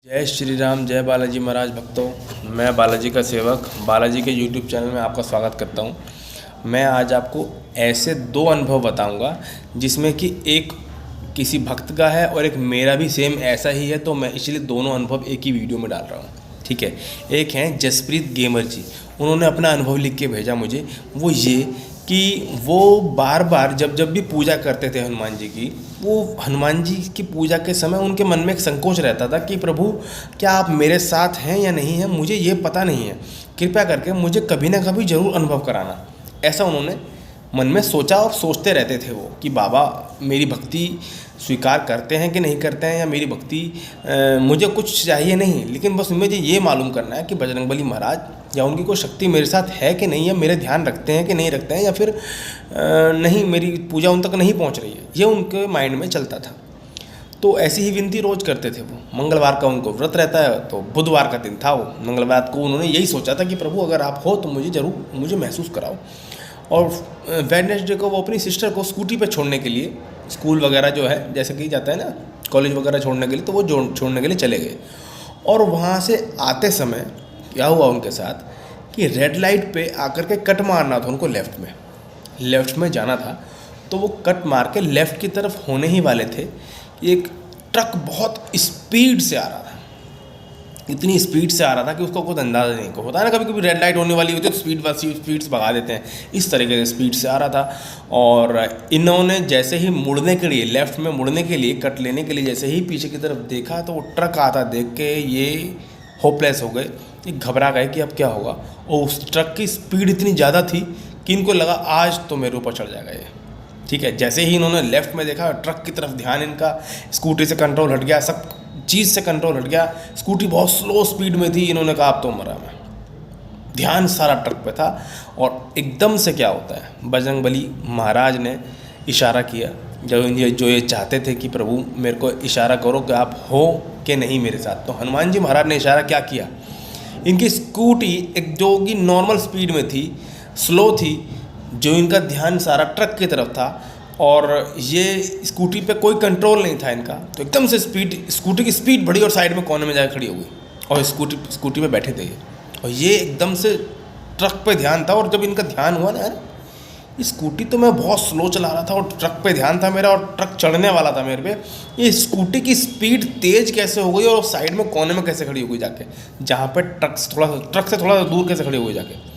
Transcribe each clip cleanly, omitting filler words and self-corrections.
जय श्री राम, जय बालाजी महाराज भक्तों। मैं बालाजी का सेवक बालाजी के YouTube चैनल में आपका स्वागत करता हूं। मैं आज आपको ऐसे दो अनुभव बताऊंगा जिसमें कि एक किसी भक्त का है और एक मेरा भी सेम ऐसा ही है, तो मैं इसलिए दोनों अनुभव एक ही वीडियो में डाल रहा हूं। ठीक है। एक हैं जसप्रीत गेमर जी, उन्होंने अपना अनुभव लिख के भेजा मुझे। वो ये कि वो बार बार जब भी पूजा करते थे हनुमान जी की, वो हनुमान जी की पूजा के समय उनके मन में एक संकोच रहता था कि प्रभु क्या आप मेरे साथ हैं या नहीं हैं, मुझे ये पता नहीं है, कृपया करके मुझे कभी ना कभी ज़रूर अनुभव कराना। ऐसा उन्होंने मन में सोचा और सोचते रहते थे वो कि बाबा मेरी भक्ति स्वीकार करते हैं कि नहीं करते हैं, या मेरी भक्ति मुझे कुछ चाहिए नहीं, लेकिन बस मुझे ये मालूम करना है कि बजरंगबली महाराज या उनकी कोई शक्ति मेरे साथ है कि नहीं है, मेरे ध्यान रखते हैं कि नहीं रखते हैं, या फिर नहीं मेरी पूजा उन तक नहीं पहुंच रही है, ये उनके माइंड में चलता था। तो ऐसी ही विनती रोज़ करते थे वो। मंगलवार का उनको व्रत रहता है, तो बुधवार का दिन था वो, मंगलवार को उन्होंने यही सोचा था कि प्रभु अगर आप हो तो मुझे महसूस कराओ। और वेडनेसडे को वो अपनी सिस्टर को स्कूटी पे छोड़ने के लिए, स्कूल वगैरह जो है जैसे कि जाता है ना, कॉलेज वगैरह छोड़ने के लिए, तो वो छोड़ने के लिए चले गए। और वहाँ से आते समय क्या हुआ उनके साथ कि रेड लाइट पे आकर के कट मारना था उनको, लेफ़्ट में जाना था। तो वो कट मार के लेफ़्ट की तरफ होने ही वाले थे कि एक ट्रक बहुत स्पीड से आ रहा था, इतनी स्पीड से आ रहा था कि उसका कोई अंदाज़ा नहीं। को होता है ना, कभी कभी रेड लाइट होने वाली होती है तो स्पीड से भगा देते हैं, इस तरीके से स्पीड से आ रहा था। और इन्होंने जैसे ही मुड़ने के लिए, लेफ़्ट में मुड़ने के लिए, कट लेने के लिए जैसे ही पीछे की तरफ देखा, तो वो ट्रक आता देख के ये होपलेस हो गए, ये घबरा गए कि अब क्या होगा। और उस ट्रक की स्पीड इतनी ज़्यादा थी कि इनको लगा आज तो मेरे ऊपर चढ़ जाएगा ये। ठीक है। जैसे ही इन्होंने लेफ़्ट में देखा, ट्रक की तरफ ध्यान इनका, स्कूटी से कंट्रोल हट गया, सब चीज़ से कंट्रोल हट गया, स्कूटी बहुत स्लो स्पीड में थी। इन्होंने कहा अब तो मरा मैं, ध्यान सारा ट्रक पे था। और एकदम से क्या होता है, बजरंगबली महाराज ने इशारा किया, जो ये चाहते थे कि प्रभु मेरे को इशारा करो कि आप हो कि नहीं मेरे साथ। तो हनुमान जी महाराज ने इशारा क्या किया, इनकी स्कूटी एक जो कि नॉर्मल स्पीड में थी, स्लो थी, जो इनका ध्यान सारा ट्रक की तरफ था, और ये स्कूटी पे कोई कंट्रोल नहीं था इनका। तो एकदम से स्कूटी की स्पीड बढ़ी और साइड में कोने में जाकर खड़ी हो गई, और स्कूटी पे बैठे थे ये। और ये एकदम से ट्रक पे ध्यान था, और जब इनका ध्यान हुआ ना, यार ये स्कूटी तो मैं बहुत स्लो चला रहा था और ट्रक पे ध्यान था मेरा, और ट्रक चढ़ने वाला था मेरे पे, ये स्कूटी की स्पीड तेज़ कैसे हो गई और साइड में कोने में कैसे खड़ी हो गई जाके, जहाँ पे ट्रक से थोड़ा दूर कैसे खड़ी हो गई जाके।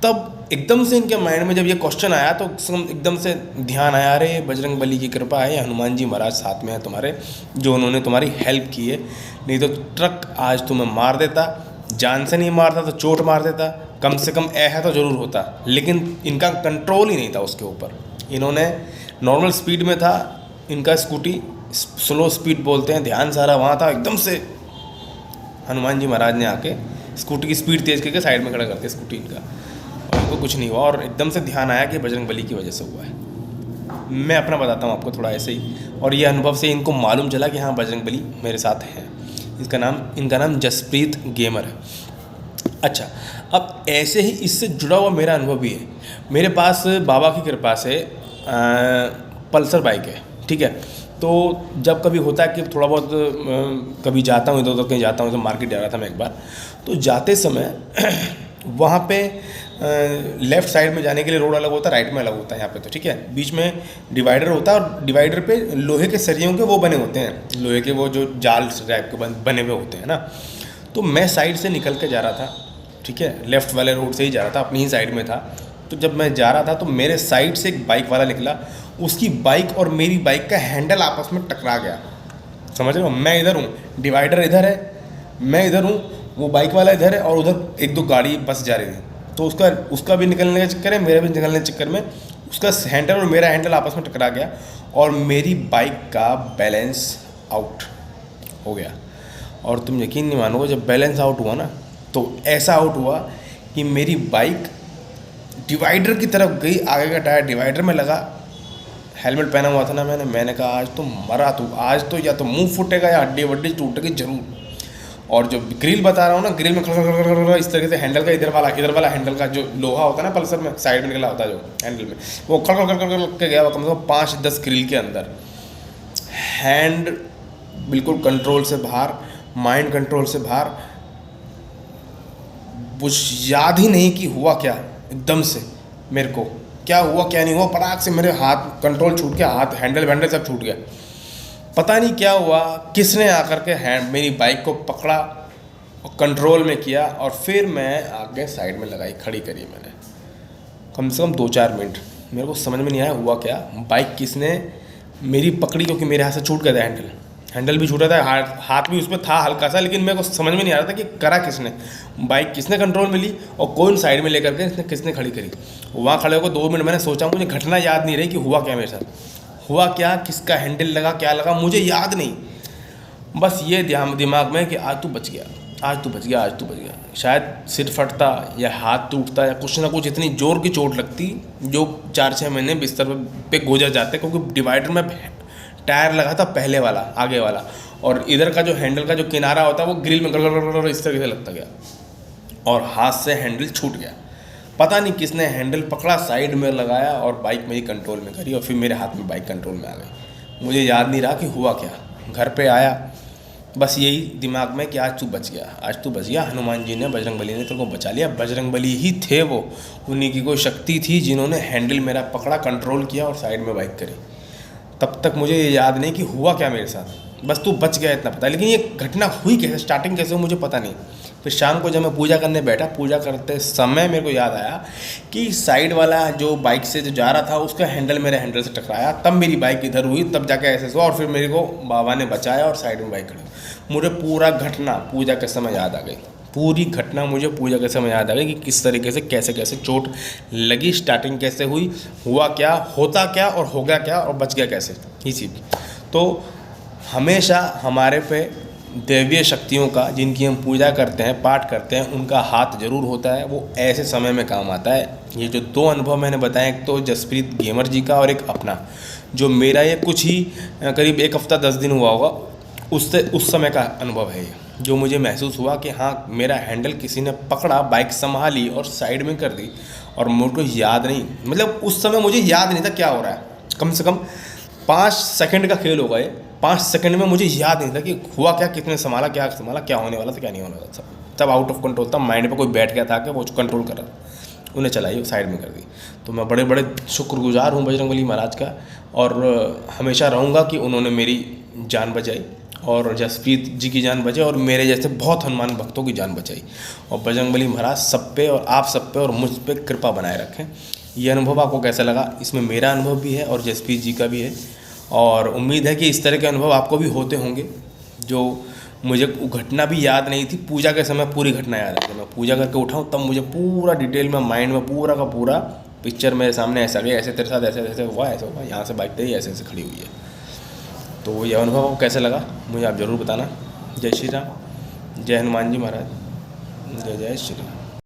तब एकदम से इनके माइंड में जब ये क्वेश्चन आया तो एकदम से ध्यान आया, अरे बजरंगबली की कृपा है, हनुमान जी महाराज साथ में है तुम्हारे, जो उन्होंने तुम्हारी हेल्प की है, नहीं तो ट्रक आज तुम्हें मार देता, जान से नहीं मारता तो चोट मार देता, कम से कम ऐसा तो ज़रूर होता, लेकिन इनका कंट्रोल ही नहीं था उसके ऊपर। इन्होंने नॉर्मल स्पीड में था इनका स्कूटी, स्लो स्पीड बोलते हैं, ध्यान सारा वहाँ था। एकदम से हनुमान जी महाराज ने आके स्कूटी की स्पीड तेज़ करके साइड में खड़ा करके स्कूटी इनका, और इनको कुछ नहीं हुआ, और एकदम से ध्यान आया कि बजरंगबली की वजह से हुआ है। मैं अपना बताता हूँ आपको थोड़ा ऐसे ही, और ये अनुभव से इनको मालूम चला कि हाँ बजरंगबली मेरे साथ है। इनका नाम जसप्रीत गेमर है। अच्छा, अब ऐसे ही इससे जुड़ा हुआ मेरा अनुभव भी है। मेरे पास बाबा की कृपा से पल्सर बाइक है। ठीक है। तो जब कभी होता है कि थोड़ा बहुत कभी जाता हूँ इधर उधर कहीं जाता हूँ, तो मार्केट जा रहा था मैं एक बार, तो जाते समय वहाँ पे लेफ़्ट साइड में जाने के लिए रोड अलग होता है, राइट में अलग होता है यहाँ पे। तो ठीक है, बीच में डिवाइडर होता है, और डिवाइडर पे लोहे के सरियों के वो बने होते हैं, लोहे के वो जो जाल टाइप के बने हुए होते हैं ना। तो मैं साइड से निकल के जा रहा था, ठीक है, लेफ़्ट वाले रोड से ही जा रहा था, अपनी ही साइड में था। तो जब मैं जा रहा था तो मेरे साइड से एक बाइक वाला निकला, उसकी बाइक और मेरी बाइक का हैंडल आपस में टकरा गया। समझ रहे हो, मैं इधर हूँ, डिवाइडर इधर है, मैं इधर हूँ, वो बाइक वाला इधर है, और उधर एक दो गाड़ी बस जा रही थी। तो उसका भी निकलने का चक्कर है, मेरे भी निकलने के चक्कर में उसका हैंडल और मेरा हैंडल आपस में टकरा गया, और मेरी बाइक का बैलेंस आउट हो गया। और तुम यकीन नहीं मानोगे, जब बैलेंस आउट हुआ ना, तो ऐसा आउट हुआ कि मेरी बाइक डिवाइडर की तरफ गई, आगे का टायर डिवाइडर में लगा। हेलमेट पहना हुआ था ना मैंने कहा आज तो मरा तू, आज तो या तो मुंह फूटेगा या हड्डी वड्डी टूटेगी जरूर। और जो ग्रिल बता रहा हूँ ना, ग्रिल में खड़ इस तरीके से हैंडल का इधर वाला हैंडल का जो लोहा होता है ना पल्सर में, साइड में निकला होता है जो हैंडल में, वो खड़ के गया कम से कम 5-10 ग्रिल के अंदर। हैंड बिल्कुल कंट्रोल से बाहर, माइंड कंट्रोल से बाहर, कुछ याद ही नहीं कि हुआ क्या। एकदम से मेरे को क्या हुआ क्या नहीं हुआ, पटाख से मेरे हाथ कंट्रोल छूट गया, हाथ हैंडल सब छूट गया। पता नहीं क्या हुआ, किसने आकर के मेरी बाइक को पकड़ा और कंट्रोल में किया, और फिर मैं आगे साइड में लगाई, खड़ी करी मैंने कम से कम 2-4 मिनट। मेरे को समझ में नहीं आया हुआ क्या, बाइक किसने मेरी पकड़ी, क्योंकि मेरे हाथ से छूट गया था हैंडल भी छूटा था, हाथ भी उसमें था हल्का सा, लेकिन मेरे को समझ में नहीं आ रहा था कि करा किसने, बाइक किसने कंट्रोल में ली और कौन साइड में लेकर के किसने खड़ी करी। वहाँ खड़े होकर 2 मिनट मैंने सोचा, मुझे घटना याद नहीं रही कि हुआ क्या मेरे साथ, हुआ क्या, किसका हैंडल लगा, क्या लगा, मुझे याद नहीं। बस ये दिमाग में कि आज तू बच गया, आज तू बच गया, आज तू बच गया। शायद सिर फटता या हाथ टूटता या कुछ ना कुछ इतनी ज़ोर की चोट लगती जो 4-6 महीने बिस्तर पे गुजर जाते, क्योंकि डिवाइडर में टायर लगा था पहले वाला, आगे वाला, और इधर का जो हैंडल का जो किनारा होता है वो ग्रिल में गड़ इस तरीके से लगता गया और हाथ से हैंडल छूट गया। पता नहीं किसने हैंडल पकड़ा, साइड में लगाया और बाइक मेरी कंट्रोल में करी, और फिर मेरे हाथ में बाइक कंट्रोल में आ गई। मुझे याद नहीं रहा कि हुआ क्या। घर पे आया, बस यही दिमाग में कि आज तू बच गया, आज तू बच गया, हनुमान जी ने, बजरंगबली ने तेरे को बचा लिया। बजरंगबली ही थे वो, उन्हीं की कोई शक्ति थी जिन्होंने हैंडल मेरा पकड़ा, कंट्रोल किया और साइड में बाइक करी। तब तक मुझे ये याद नहीं कि हुआ क्या मेरे साथ, बस तू बच गया इतना पता। लेकिन ये घटना हुई कैसे, स्टार्टिंग कैसे हुई मुझे पता नहीं। फिर शाम को जब मैं पूजा करने बैठा, पूजा करते समय मेरे को याद आया कि साइड वाला जो बाइक से जो जा रहा था उसका हैंडल मेरे हैंडल से टकराया, तब मेरी बाइक इधर हुई, तब जाके ऐसे हुआ, और फिर मेरे को बाबा ने बचाया और साइड में बाइक खड़ी। मुझे पूरा घटना पूजा के समय याद आ गई, पूरी घटना मुझे पूजा के समय याद आ गई कि किस तरीके से कैसे कैसे चोट लगी, स्टार्टिंग कैसे हुई, हुआ क्या, होता क्या और हो गया क्या और बच गया कैसे, ये चीज़। तो हमेशा हमारे पे दैवीय शक्तियों का, जिनकी हम पूजा करते हैं, पाठ करते हैं, उनका हाथ जरूर होता है, वो ऐसे समय में काम आता है। ये जो 2 अनुभव मैंने बताए, एक तो जसप्रीत गेमर जी का और एक अपना, जो मेरा ये कुछ ही करीब 1 हफ्ता 10 दिन हुआ होगा, उससे उस समय का अनुभव है ये, जो मुझे महसूस हुआ कि हाँ मेरा हैंडल किसी ने पकड़ा, बाइक संभाली और साइड में कर दी, और मुझे को याद नहीं, मतलब उस समय मुझे याद नहीं था क्या हो रहा है। कम से कम 5 सेकंड का खेल होगा ये, 5 सेकंड में मुझे याद नहीं था कि हुआ क्या, कितने संभाला, क्या होने वाला था, क्या नहीं होने वाला था। तब आउट ऑफ कंट्रोल था, माइंड पे कोई बैठ गया था कि वो कंट्रोल कर रहा था, उन्हें चलाई साइड में कर दी। तो मैं बड़े बड़े शुक्रगुजार हूँ बजरंगबली महाराज का, और हमेशा रहूँगा कि उन्होंने मेरी जान बचाई और जसप्रीत जी की जान बचाई और मेरे जैसे बहुत हनुमान भक्तों की जान बचाई। और बजरंगबली महाराज सब पे और आप सब पे और मुझ पे कृपा बनाए रखें। ये अनुभव आपको कैसा लगा, इसमें मेरा अनुभव भी है और जसप्रीत जी का भी है, और उम्मीद है कि इस तरह के अनुभव आपको भी होते होंगे। जो मुझे घटना भी याद नहीं थी, पूजा के समय पूरी घटना याद है। मैं पूजा करके उठाऊँ तब मुझे पूरा डिटेल में माइंड में पूरा का पूरा पिक्चर मेरे सामने ऐसा गया, ऐसे तेरे साथ ऐसे ऐसे हुआ, ऐसे हुआ, यहाँ से बाइक तेरी ऐसे ऐसे खड़ी हुई है। तो ये अनुभव आपको कैसा लगा मुझे आप ज़रूर बताना। जय श्री राम, जय हनुमान जी महाराज, जय जय श्री राम।